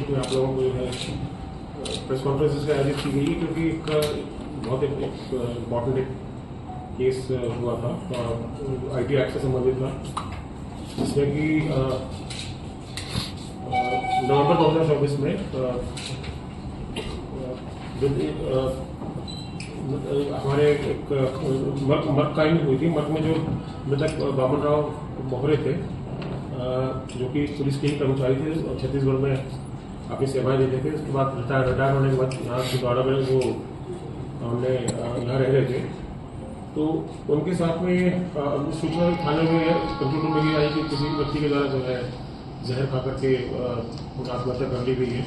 में आप लोगों को जो है प्रेस कॉन्फ्रेंस आयोजित की गई, क्योंकि एक बहुत इम्पॉर्टेंट एक केस हुआ था IT एक्ट से संबंधित था, जिसमें कि नवंबर 2024 में हमारे एक मर्ग कायम हुई थी। मर्ग में जो मृतक बामन राव मोहरे थे, जो कि पुलिस के ही कर्मचारी थे और छत्तीसगढ़ में अपनी सेवाएं देते थे। उसके बाद रिटायर होने के बाद यहाँ छिंदवाड़ा में वो हमने यहाँ रह रहे थे, तो उनके साथ में सूचना थाने में कंप्यूटर में भी आई कि किसी व्यक्ति के द्वारा जो है जहर खा करके आत्महत्या कर ली गई है।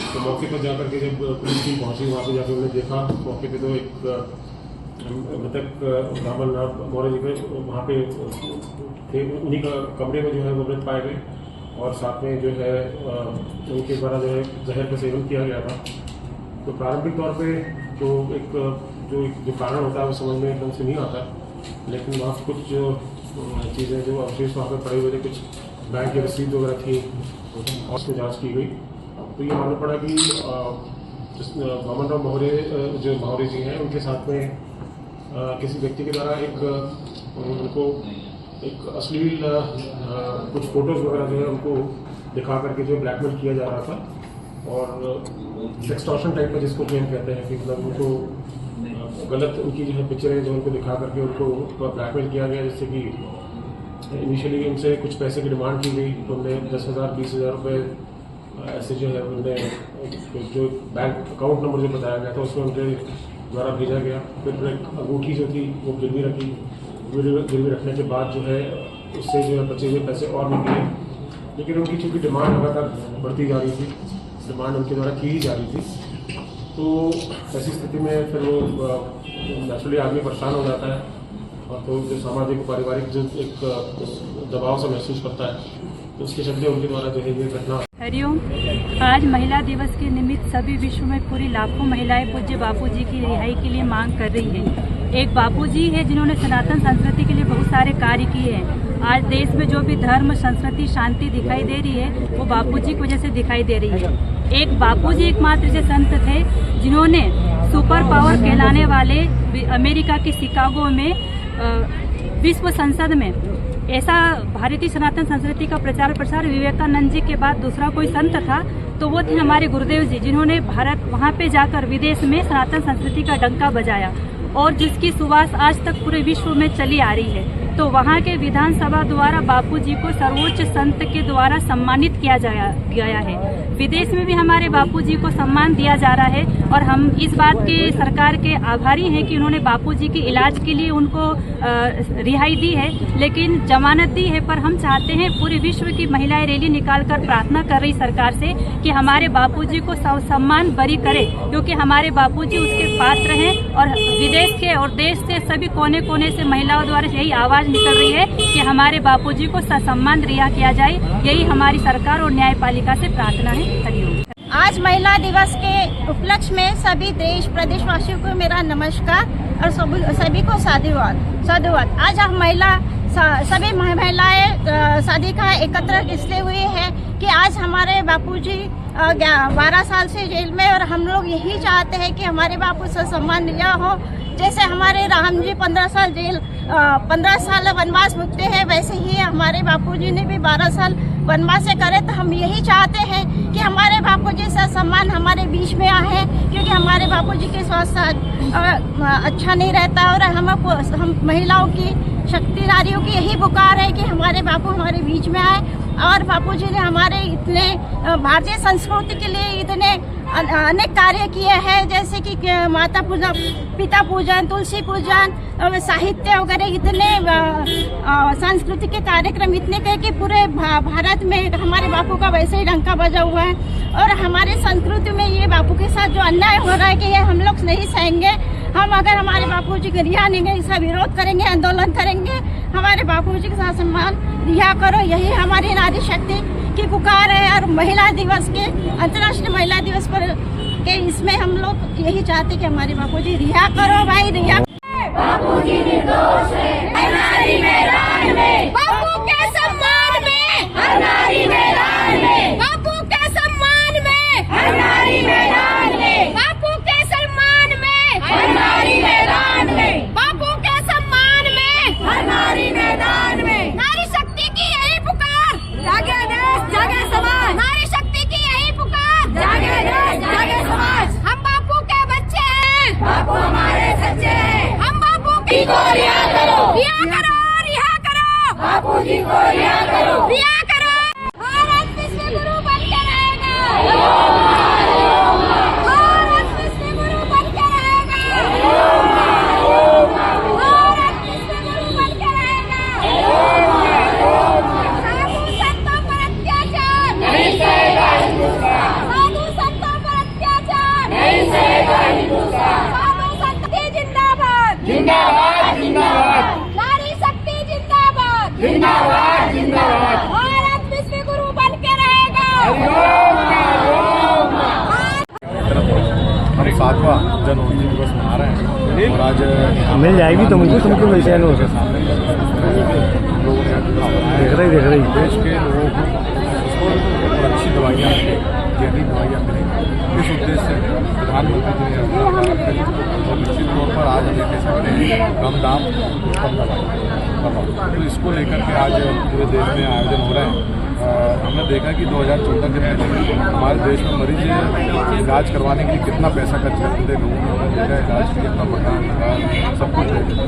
तो मौके पर जाकर के जब पुलिस टीम पहुंची, वहाँ पे जाकर उन्होंने देखा मौके पे, तो एक मृतक बामन राव मोहरे जी पे वहाँ पे थे, उन्हीं का कमरे में जो है वो मृत पाए गए और साथ में जो है उनके द्वारा जो है जहर का सेवन किया गया था। तो प्रारंभिक तौर पे जो कारण होता है वो समझ में एकदम से नहीं आता, लेकिन वहाँ कुछ जो चीज़ें जो अवशेष वहाँ पे पड़े हुए थे, कुछ बैंक की रसीद वगैरह थी, और उसकी जाँच की गई। तो ये मालूम पड़ा कि बामन राव मोहरे जो मोहरे जी हैं, उनके साथ में किसी व्यक्ति के द्वारा उनको एक अश्लील कुछ फोटोज वगैरह जो है उनको दिखा करके जो ब्लैकमेल किया जा रहा था, और सेक्सटॉर्शन टाइप का जिसको क्लेम कहते हैं कि मतलब उनको गलत उनकी जो है पिक्चरें जो उनको दिखा करके उनको ब्लैकमेल किया गया, जिससे कि इनिशियली उनसे कुछ पैसे की डिमांड की गई। तो उन्हें 10,000 20,000 रुपये ऐसे जो है उनने जो बैंक अकाउंट नंबर जो बताया गया था उसमें उनके द्वारा भेजा गया। फिर एक अंगूठी जो थी वो गिरवी रखी, गिरवी रखने के बाद जो है उससे जो है बचे हुए पैसे और निकले, लेकिन उनकी चूँकि डिमांड लगातार बढ़ती जा रही थी, डिमांड उनके द्वारा की ही जा रही थी। तो ऐसी स्थिति में फिर वो नेचुरली आदमी परेशान हो जाता है, और तो जो सामाजिक पारिवारिक जो एक दबाव से महसूस करता है, तो उसके चलते उनके द्वारा जो है ये घटना। हरिओम। आज महिला दिवस के निमित्त सभी विश्व में पूरी लाखों महिलाएं पूज्य बापूजी की रिहाई के लिए मांग कर रही है। एक बापूजी है जिन्होंने सनातन संस्कृति के लिए बहुत सारे कार्य किए हैं। आज देश में जो भी धर्म, संस्कृति, शांति दिखाई दे रही है वो बापूजी की वजह से दिखाई दे रही है। एक बापूजी एकमात्र ऐसे संत थे जिन्होंने सुपर पावर कहलाने वाले अमेरिका के शिकागो में विश्व संसद में ऐसा भारतीय सनातन संस्कृति का प्रचार प्रसार विवेकानंद जी के बाद दूसरा कोई संत था, तो वो थे हमारे गुरुदेव जी, जिन्होंने भारत वहाँ पे जाकर विदेश में सनातन संस्कृति का डंका बजाया और जिसकी सुवास आज तक पूरे विश्व में चली आ रही है। तो वहाँ के विधानसभा द्वारा बापूजी को सर्वोच्च संत के द्वारा सम्मानित किया गया है। विदेश में भी हमारे बापूजी को सम्मान दिया जा रहा है, और हम इस बात के सरकार के आभारी हैं कि उन्होंने बापूजी के इलाज के लिए उनको रिहाई दी है, लेकिन जमानत दी है। पर हम चाहते हैं पूरे विश्व की महिलाएं रैली निकालकर प्रार्थना कर रही सरकार से कि हमारे बापूजी को सम्मान बरी करे, क्योंकि हमारे बापूजी उसके पात्र हैं। और विदेश के और देश से सभी कोने कोने से महिलाओं द्वारा यही आवाज निकल रही है कि हमारे बापूजी को सम्मान रिहा किया जाए। यही हमारी सरकार और न्यायपालिका से प्रार्थना है। हरिओम। आज महिला दिवस के उपलक्ष्य में सभी देश प्रदेशवासियों को मेरा नमस्कार और सभी को साधुवाद। आज हम सभी महिलाएं शादी का एकत्र इसलिए हुई है कि आज हमारे बापूजी 12 साल से जेल में, और हम लोग यही चाहते हैं कि हमारे बापू से सम्मान लिया हो। जैसे हमारे राम जी 15 साल वनवास भुगते हैं, वैसे ही हमारे बापूजी ने भी 12 साल वनवास से करे। तो हम यही चाहते हैं कि हमारे बापूजी से सम्मान हमारे बीच में आए, क्योंकि हमारे बापूजी के स्वास्थ्य अच्छा नहीं रहता, और हम महिलाओं की, शक्ति नारियों की यही पुकार है कि हमारे बापू हमारे बीच में आए। और बापूजी ने हमारे इतने भारतीय संस्कृति के लिए इतने अनेक कार्य किए हैं, जैसे कि माता पूजन, पिता पूजन, तुलसी पूजन, साहित्य वगैरह, इतने सांस्कृतिक के कार्यक्रम इतने कहे कि पूरे भारत में हमारे बापू का वैसे ही डंका बजा हुआ है। और हमारे संस्कृति में ये बापू के साथ जो अन्याय हो रहा है कि ये हम लोग नहीं सहेंगे। हम अगर हमारे बापूजी को रिहा नहीं करेंगे, इसका विरोध करेंगे, आंदोलन करेंगे। हमारे बापूजी के साथ सम्मान रिहा करो, यही हमारी नारी शक्ति की पुकार है। और महिला दिवस के, अंतर्राष्ट्रीय महिला दिवस पर के इसमें हम लोग यही चाहते कि हमारे बापूजी रिहा करो, भाई रिहा। बापूजी निर्दोष है, हर नारी मैदान में, बापू के सम्मान में, हर नारी मैदान में, बापू के सम्मान में, 7वां जन औषधि दिवस मना रहे हैं और आज मिल जाएगी तुमको वैसे नो के सामने लोगों ने देख रही देश के लोगों को और अच्छी दवाइयाँ मिले, जैविक दवाइयाँ मिले, इस उद्देश्य से प्रधानमंत्री जी ने और निश्चित तौर पर आज देखे सकते हैं कम दाम कम दवाई, तो इसको लेकर के आज पूरे देश में आयोजन हो रहे हैं। हमने देखा कि 2014 के पहले हमारे देश में मरीज इलाज करवाने के लिए कितना पैसा खर्च करते थे, लोगों ने देखा इलाज के लिए अपना मकान सब कुछ देते थे।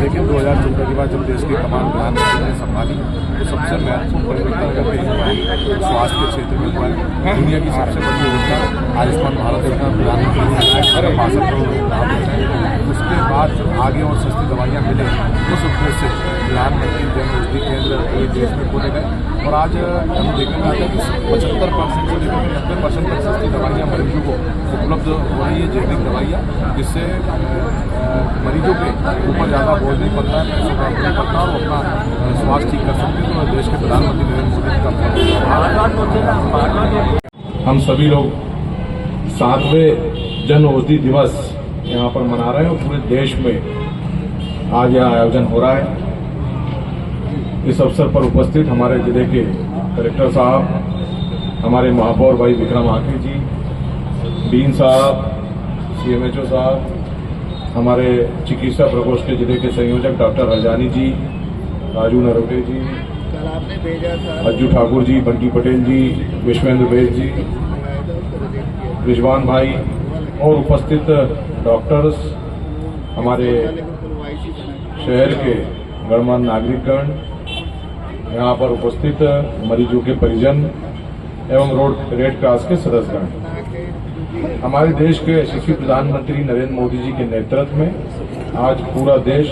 लेकिन 2014 के बाद जब देश की कमान प्रधानमंत्री ने संभाली तो सबसे महत्वपूर्ण परिवर्तन अगर कहीं हुआ है स्वास्थ्य के क्षेत्र में हुआ है। दुनिया की सबसे बड़ी योजना आयुष्मान भारत योजना प्रधानमंत्री ने 65 करोड़ लाभ होता है। उसके बाद आगे और सस्ती दवाइयाँ मिले उस उद्देश्य से प्रधानमंत्री जन औषधि केंद्र पूरे देश में खोले गए और आज हम देखने में आता है कि 75% से लेकर 90% तक सस्ती दवाइयाँ मरीजों को उपलब्ध हो रही है, जैविक दवाइयाँ, जिससे मरीजों के ऊपर ज़्यादा बोझ नहीं पड़ता है, पैसों का नहीं पड़ता और अपना स्वास्थ्य ठीक कर सकते हैं। तो देश के प्रधानमंत्री नरेंद्र मोदी का हम सभी लोग 7वें जन औषधि दिवस यहाँ पर मना रहे हैं और पूरे देश में आज यह आयोजन हो रहा है। इस अवसर पर उपस्थित हमारे जिले के कलेक्टर साहब, हमारे महापौर भाई विक्रम आके जी, डीन साहब, CMHO साहब, हमारे चिकित्सा प्रकोष्ठ के जिले के संयोजक डॉक्टर हरजानी जी, राजू नरोटे जी, अज्जू ठाकुर जी, बंटी पटेल जी, विश्वेंद्र बेस जी, रिजवान भाई और उपस्थित डॉक्टर्स, हमारे शहर के गणमान्य नागरिकगण, यहाँ पर उपस्थित मरीजों के परिजन एवं रेड क्रॉस के सदस्यगण। हमारे देश के यशस्वी प्रधानमंत्री नरेंद्र मोदी जी के नेतृत्व में आज पूरा देश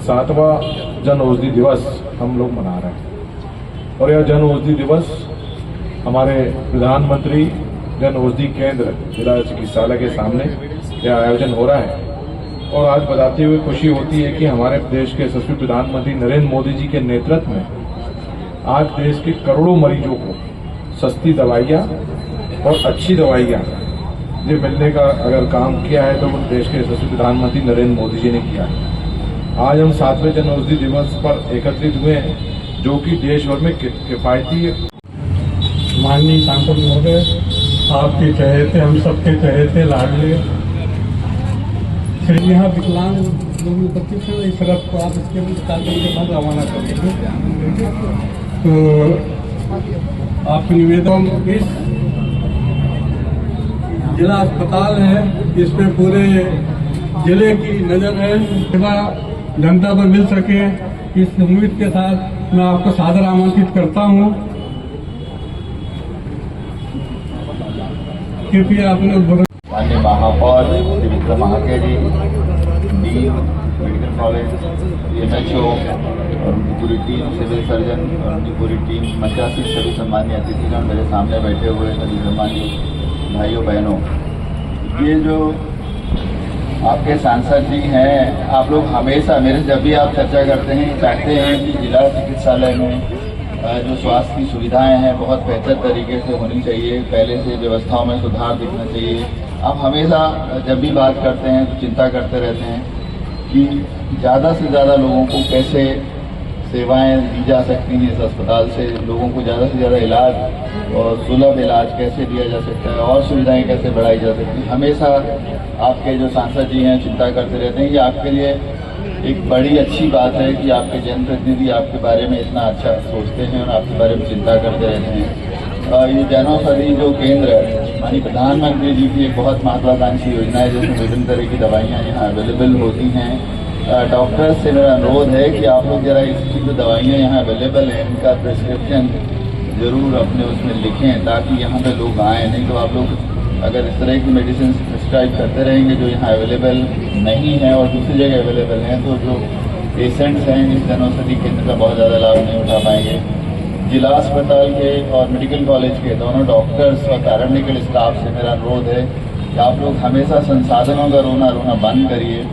7वां जन औषधि दिवस हम लोग मना रहे हैं और यह जन औषधि दिवस हमारे प्रधानमंत्री जन औषधि केंद्र जिला चिकित्सालय के सामने यह आयोजन हो रहा है। और आज बताते हुए खुशी होती है कि हमारे देश के यशस्वी प्रधानमंत्री नरेंद्र मोदी जी के नेतृत्व में आज देश के करोड़ों मरीजों को सस्ती दवाइयाँ और अच्छी दवाइयाँ ये मिलने का अगर काम किया है तो देश के यशस्वी प्रधानमंत्री नरेंद्र मोदी जी ने किया है। आज हम 7वें जन औषधि दिवस पर एकत्रित हुए हैं जो कि देश भर में किफायती। माननीय सांसद महोदय, आपके चहेते, हम सबके चहेते लाडले श्री यहाँ विकलांग लोग उपस्थित हैं, इस तरफ को आप इसके बाद रवाना करेंगे। तो आपके निवेदन, इस जिला अस्पताल है, इस पे पूरे जिले की नजर है, सेवा जनता पर मिल सके, इस उम्मीद के साथ मैं आपको सादर आमंत्रित करता हूँ। कृपया अपने माननीय महापौर श्री विक्रम आके जी, डीन मेडिकल कॉलेज, CMHO और उनकी पूरी टीम, सिविल सर्जन और उनकी पूरी टीम, 85 सभी सम्मानीय अतिथिगण मेरे सामने बैठे हुए सभी सम्मानीय भाइयों बहनों, ये जो आपके सांसद जी हैं, आप लोग हमेशा मेरे जब भी आप चर्चा करते हैं चाहते हैं कि जिला चिकित्सालय में जो स्वास्थ्य की सुविधाएं हैं बहुत बेहतर तरीके से होनी चाहिए, पहले से व्यवस्थाओं में सुधार दिखना चाहिए। आप हमेशा जब भी बात करते हैं तो चिंता करते रहते हैं कि ज़्यादा से ज़्यादा लोगों को कैसे सेवाएं दी जा सकती हैं, इस अस्पताल से लोगों को ज़्यादा से ज़्यादा इलाज और सुलभ इलाज कैसे दिया जा सकता है और सुविधाएं कैसे बढ़ाई जा सकती हैं। हमेशा आपके जो सांसद जी हैं चिंता करते रहते हैं। ये आपके लिए एक बड़ी अच्छी बात है कि आपके जनप्रतिनिधि आपके बारे में इतना अच्छा सोचते हैं और आपके बारे में चिंता करते रहते हैं। ये जन औषधि जो केंद्र है, माननीय प्रधानमंत्री जी की एक बहुत महत्वाकांक्षी योजना है जिसमें विभिन्न तरह की दवाइयाँ यहाँ अवेलेबल होती हैं। डॉक्टर्स से मेरा अनुरोध है कि आप लोग जरा इसकी जो दवाइयाँ यहाँ अवेलेबल हैं इनका प्रिस्क्रिप्शन जरूर अपने उसमें लिखें ताकि यहाँ पे लोग आएँ। नहीं तो आप लोग अगर इस तरह की मेडिसिन प्रिस्क्राइब करते रहेंगे जो यहाँ अवेलेबल नहीं है और दूसरी जगह अवेलेबल हैं तो जो पेशेंट्स हैं इस जन औषधि केंद्र का बहुत ज़्यादा लाभ नहीं उठा पाएंगे। जिला अस्पताल के और मेडिकल कॉलेज के दोनों डॉक्टर्स और पैरामेडिकल स्टाफ से मेरा अनुरोध है कि आप लोग हमेशा संसाधनों का रोना बंद करिए,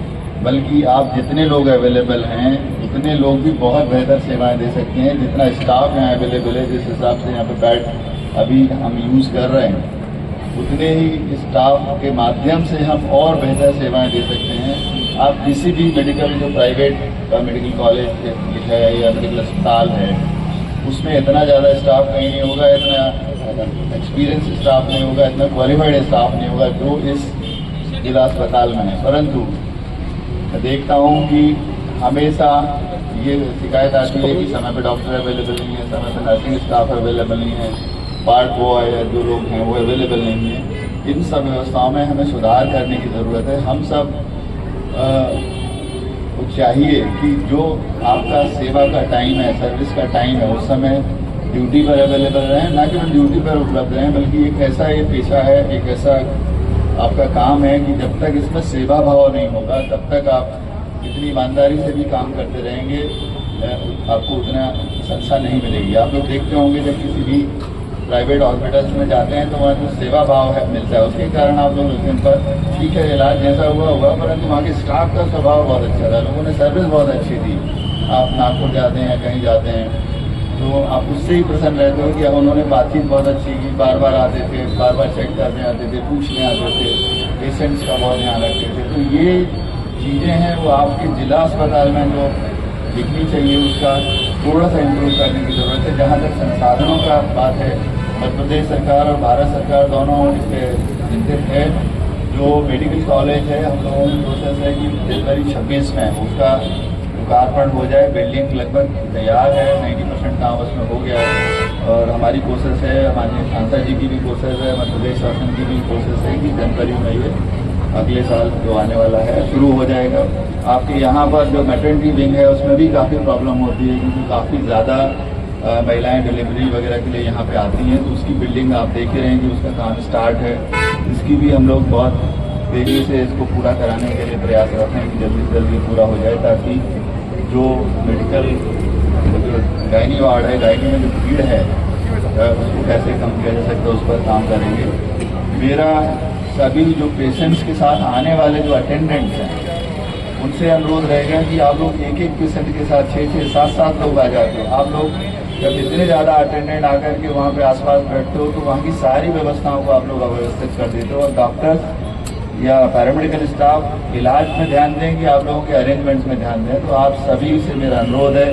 बल्कि आप जितने लोग अवेलेबल हैं उतने लोग भी बहुत बेहतर सेवाएं दे सकते हैं। जितना स्टाफ यहाँ अवेलेबल है, जिस हिसाब से यहाँ पे बेड अभी हम यूज़ कर रहे हैं उतने ही स्टाफ के माध्यम से हम और बेहतर सेवाएं दे सकते हैं। आप किसी भी मेडिकल जो प्राइवेट मेडिकल कॉलेज है या मेडिकल अस्पताल है, उसमें इतना ज़्यादा स्टाफ कहीं नहीं होगा, इतना एक्सपीरियंस स्टाफ नहीं होगा, इतना क्वालिफाइड स्टाफ नहीं होगा जो इस जिला अस्पताल में है। परंतु मैं देखता हूँ कि हमेशा ये शिकायत आती है कि समय पे डॉक्टर अवेलेबल नहीं है, समय पे नर्सिंग स्टाफ अवेलेबल नहीं है, पार्ट बॉय या जो लोग हैं वो अवेलेबल नहीं है। इन सब व्यवस्थाओं में हमें सुधार करने की ज़रूरत है। हम सब को चाहिए कि जो आपका सेवा का टाइम है, सर्विस का टाइम है, उस समय ड्यूटी पर अवेलेबल रहें, ना केवल ड्यूटी पर उपलब्ध रहें, बल्कि एक ऐसा ये पेशा है, एक ऐसा आपका काम है कि जब तक इसमें सेवा भाव नहीं होगा तब तक आप इतनी ईमानदारी से भी काम करते रहेंगे, आपको उतना संस्था नहीं मिलेगी। आप लोग देखते होंगे जब किसी भी प्राइवेट हॉस्पिटल्स में जाते हैं तो वहाँ जो सेवा भाव है मिलता है, उसके कारण आप लोग उस दिन पर ठीक है इलाज जैसा हुआ, परंतु वहाँ के स्टाफ का स्वभाव बहुत अच्छा था, लोगों ने सर्विस बहुत अच्छी दी। आप नागपुर जाते हैं, कहीं जाते हैं तो आप उससे ही प्रसन्न रहते हो कि अब उन्होंने बातचीत बहुत अच्छी की, बार बार आते थे, बार बार चेक करने आते थे, पूछने आते थे, पेशेंट्स का बहुत ध्यान रखते थे। तो ये चीज़ें हैं वो आपके जिला अस्पताल में जो दिखनी चाहिए, उसका थोड़ा सा इम्प्रूव करने की ज़रूरत है। जहाँ तक संसाधनों का बात है, मध्य प्रदेश सरकार और भारत सरकार दोनों इससे चिंतित है। जो मेडिकल कॉलेज है, हम लोगों की कोशिश है कि जनवरी 26 में उसका लोकार्पण हो जाए। बिल्डिंग लगभग तैयार है, 90% काम उसमें हो गया है और हमारी कोशिश है, हमारे सांसद जी की भी कोशिश है, मध्य प्रदेश शासन की भी कोशिश है कि जनवरी में ये अगले साल जो आने वाला है शुरू हो जाएगा। आपके यहाँ पर जो मैटरनिटी विंग है उसमें भी काफ़ी प्रॉब्लम होती है क्योंकि काफ़ी ज़्यादा महिलाएं डिलीवरी वगैरह के लिए यहाँ पे आती हैं, तो उसकी बिल्डिंग आप देख रहे हैं कि उसका काम स्टार्ट है। इसकी भी हम लोग बहुत तेज़ी से इसको पूरा कराने के लिए प्रयासरत हैं कि जल्दी से जल्दी पूरा हो जाए, ताकि जो मेडिकल जो गायनी वार्ड है, गायनी में जो भीड़ है उसको कैसे कम किया जा सकता है, उस पर काम करेंगे। मेरा सभी जो पेशेंट्स के साथ आने वाले जो अटेंडेंट्स हैं उनसे अनुरोध रहेगा कि आप लोग एक एक पेशेंट के साथ 6-6, 7-7 लोग आ जाते हो। आप लोग जब इतने ज़्यादा अटेंडेंट आकर के वहाँ पे आसपास बैठते हो तो वहाँ की सारी व्यवस्थाओं को आप लोग अव्यवस्थित कर देते हो और डॉक्टर्स या पैरामेडिकल स्टाफ इलाज में ध्यान दें कि आप लोगों के अरेंजमेंट्स में ध्यान दें। तो आप सभी से मेरा अनुरोध है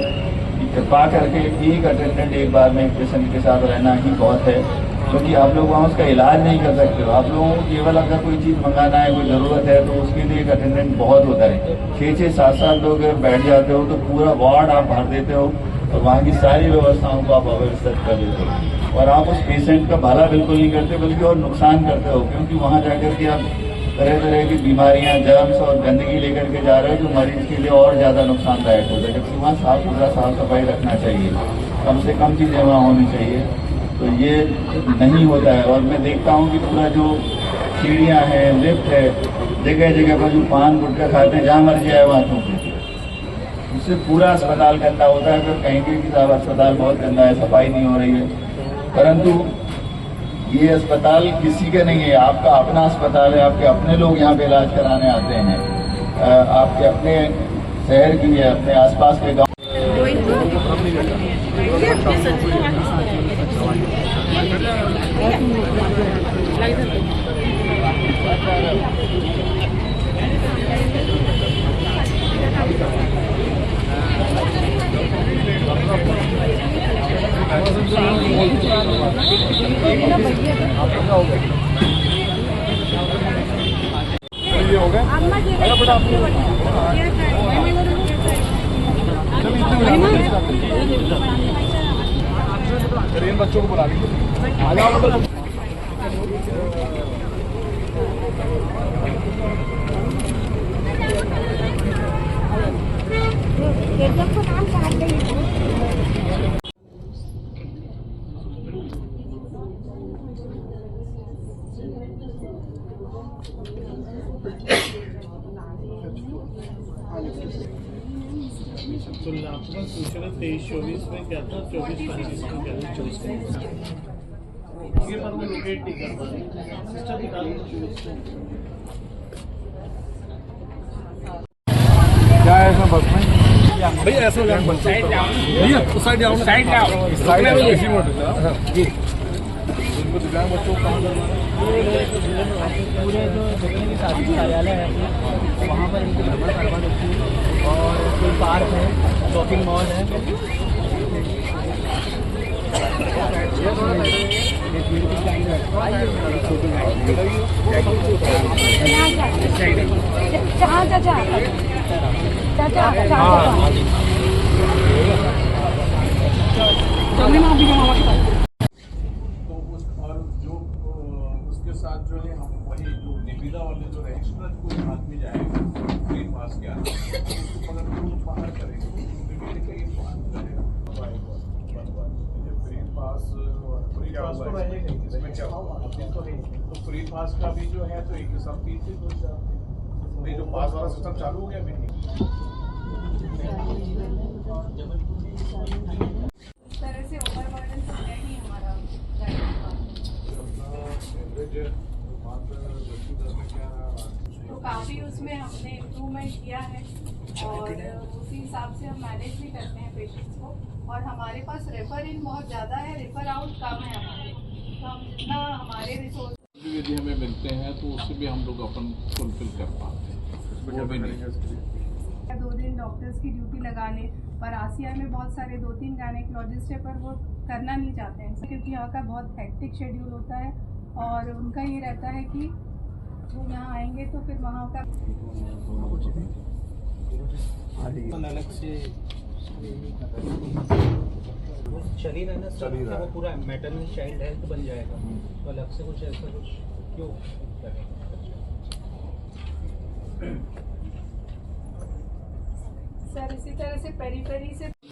कि कृपा करके एक अटेंडेंट एक बार में एक पेशेंट के साथ रहना ही बहुत है, क्योंकि आप लोग वहाँ उसका इलाज नहीं कर सकते हो। आप लोगों को केवल अगर कोई चीज़ मंगाना है, कोई ज़रूरत है तो उसके लिए एक अटेंडेंट बहुत होता है। 6-6, 7-7 लोग अगर बैठ जाते हो तो पूरा वार्ड आप भर देते हो और वहाँ की सारी व्यवस्थाओं को आप अव्यवस्थित कर देते हो और आप उस पेशेंट का भला बिल्कुल नहीं करते बल्कि और नुकसान करते हो, क्योंकि वहाँ जाकर के आप तरह तरह की बीमारियाँ, जर्म्स और गंदगी लेकर के जा रहे हो जो मरीज के लिए और ज़्यादा नुकसानदायक होता है। जबकि वहाँ साफ सुथरा, साफ सफाई रखना चाहिए, कम से कम चीज़ें वहाँ होनी चाहिए। तो ये नहीं होता है और मैं देखता हूँ कि पूरा जो सीढ़ियाँ हैं, लिफ्ट है, जगह जगह पर जो पान गुटखा खाते हैं, जहाँ मर्जी आए वहाँ थूक देते हैं। उससे पूरा अस्पताल गंदा होता है। फिर कहेंगे कि साहब अस्पताल बहुत गंदा है, सफाई नहीं हो रही है, परंतु ये अस्पताल किसी का नहीं है, आपका अपना अस्पताल है। आपके अपने लोग यहाँ पे इलाज कराने आते हैं, आपके अपने शहर की है, अपने आसपास के गाँव। बच्चों को बुला लीजिए, आ जाओ। तो आपके पास पूछा था 23-24 में क्या था, 24-25 में क्या था, 24 ये पर मैं लोकेट नहीं कर पा रही सिस्टम निकाल क्या है इसमें बस में भैया ऐसा भैया उस साइड जाओ, साइड जाओ, साइड जी उनको दिव्यांग बच्चों को पूरे जो जितने भी शासकीय कार्यालय है अपने वहाँ पर इनकी भ्रमण करवा देती है और कोई पार्क है, शॉपिंग मॉल है। और जो उसके साथ जो है हम वही जो निविदा वाले जो एक्स्ट्रा कोई आदमी जाएगा फ्री पास के आगे अगर वो बाहर करेंगे निविदा का ये बात करेगा फ्री पास तो रहेगा इसमें क्या होगा तो फ्री पास का भी जो है तो एक सब पीछे नहीं जो पास वाला सिस्टम चालू हो गया अभी इस तरह से ओवरबर्डन तो है ही हमारा तो काफ़ी उसमें हमने इम्प्रूवमेंट किया है और उसी हिसाब से हम मैनेज भी करते हैं पेशेंट्स को। और हमारे पास रेफर इन बहुत ज़्यादा है, रेफर आउट कम है हमारे, तो हम जितना हमारे रिसोर्स यदि हमें मिलते हैं तो उससे भी हम लोग अपन फुलफिल कर पाते हैं। वो भी नहीं 2 दिन डॉक्टर्स की ड्यूटी लगाने पर आसिया में बहुत सारे 2-3 गायनेकोलॉजिस्ट है पर वो करना नहीं चाहते हैं क्योंकि यहाँ का बहुत हेक्टिक शेड्यूल होता है और उनका ये रहता है कि वो यहाँ आएंगे तो फिर वहाँ का अलग से शरीर है ना शरीर वो पूरा मैटरनल चाइल्ड हेल्थ बन जाएगा तो अलग से कुछ ऐसा कुछ क्यों सर इसी तरह से पेरीफेरी से